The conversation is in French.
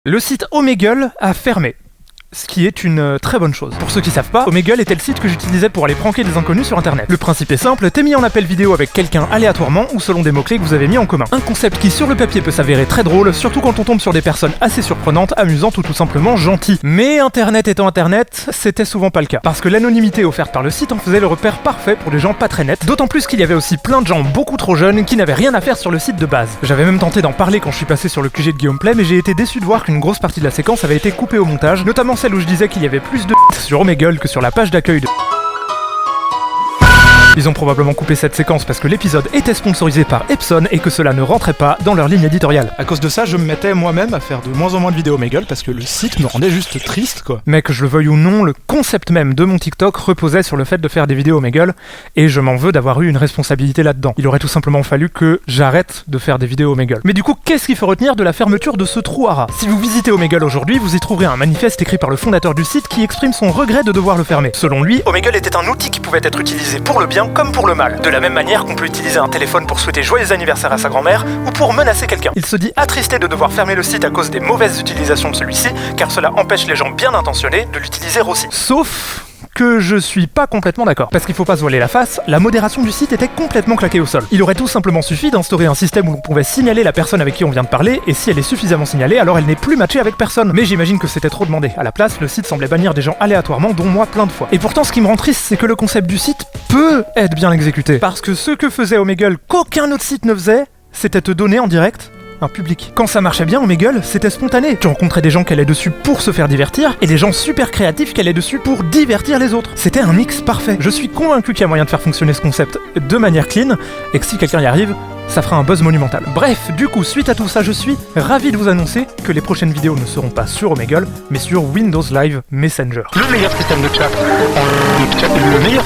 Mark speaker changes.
Speaker 1: Le site Omegle a fermé. Ce qui est une très bonne chose. Pour ceux qui savent pas, Omegle était le site que j'utilisais pour aller pranker des inconnus sur internet. Le principe est simple, t'es mis en appel vidéo avec quelqu'un aléatoirement ou selon des mots-clés que vous avez mis en commun. Un concept qui sur le papier peut s'avérer très drôle, surtout quand on tombe sur des personnes assez surprenantes, amusantes ou tout simplement gentilles. Mais internet étant internet, c'était souvent pas le cas. Parce que l'anonymité offerte par le site en faisait le repère parfait pour des gens pas très nets, d'autant plus qu'il y avait aussi plein de gens beaucoup trop jeunes qui n'avaient rien à faire sur le site de base. J'avais même tenté d'en parler quand je suis passé sur le QG de Guillaume Play, mais j'ai été déçu de voir qu'une grosse partie de la séquence avait été coupée au montage, notamment celle où je disais qu'il y avait plus de sur Omegle que sur la page d'accueil de... Ils ont probablement coupé cette séquence parce que l'épisode était sponsorisé par Epson et que cela ne rentrait pas dans leur ligne éditoriale.
Speaker 2: À cause de ça, je me mettais moi-même à faire de moins en moins de vidéos Omegle parce que le site me rendait juste triste, quoi.
Speaker 1: Mais que je le veuille ou non, le concept même de mon TikTok reposait sur le fait de faire des vidéos Omegle et je m'en veux d'avoir eu une responsabilité là-dedans. Il aurait tout simplement fallu que j'arrête de faire des vidéos Omegle. Mais du coup, qu'est-ce qu'il faut retenir de la fermeture de ce trou à rats ? Si vous visitez Omegle aujourd'hui, vous y trouverez un manifeste écrit par le fondateur du site qui exprime son regret de devoir le fermer. Selon lui, Omegle était un outil qui pouvait être utilisé pour le bien comme pour le mal. De la même manière qu'on peut utiliser un téléphone pour souhaiter joyeux anniversaire à sa grand-mère ou pour menacer quelqu'un. Il se dit attristé de devoir fermer le site à cause des mauvaises utilisations de celui-ci, car cela empêche les gens bien intentionnés de l'utiliser aussi. Sauf que je suis pas complètement d'accord. Parce qu'il faut pas se voiler la face, la modération du site était complètement claquée au sol. Il aurait tout simplement suffi d'instaurer un système où l'on pouvait signaler la personne avec qui on vient de parler, et si elle est suffisamment signalée, alors elle n'est plus matchée avec personne. Mais j'imagine que c'était trop demandé. À la place, le site semblait bannir des gens aléatoirement, dont moi plein de fois. Et pourtant, ce qui me rend triste, c'est que le concept du site peut être bien exécuté. Parce que ce que faisait Omegle qu'aucun autre site ne faisait, c'était te donner en direct un public. Quand ça marchait bien, Omegle, c'était spontané. Tu rencontrais des gens qui allaient dessus pour se faire divertir, et des gens super créatifs qui allaient dessus pour divertir les autres. C'était un mix parfait. Je suis convaincu qu'il y a moyen de faire fonctionner ce concept de manière clean, et que si quelqu'un y arrive, ça fera un buzz monumental. Bref, du coup, suite à tout ça, je suis ravi de vous annoncer que les prochaines vidéos ne seront pas sur Omegle, mais sur Windows Live Messenger.
Speaker 3: Le meilleur système de chat. Le meilleur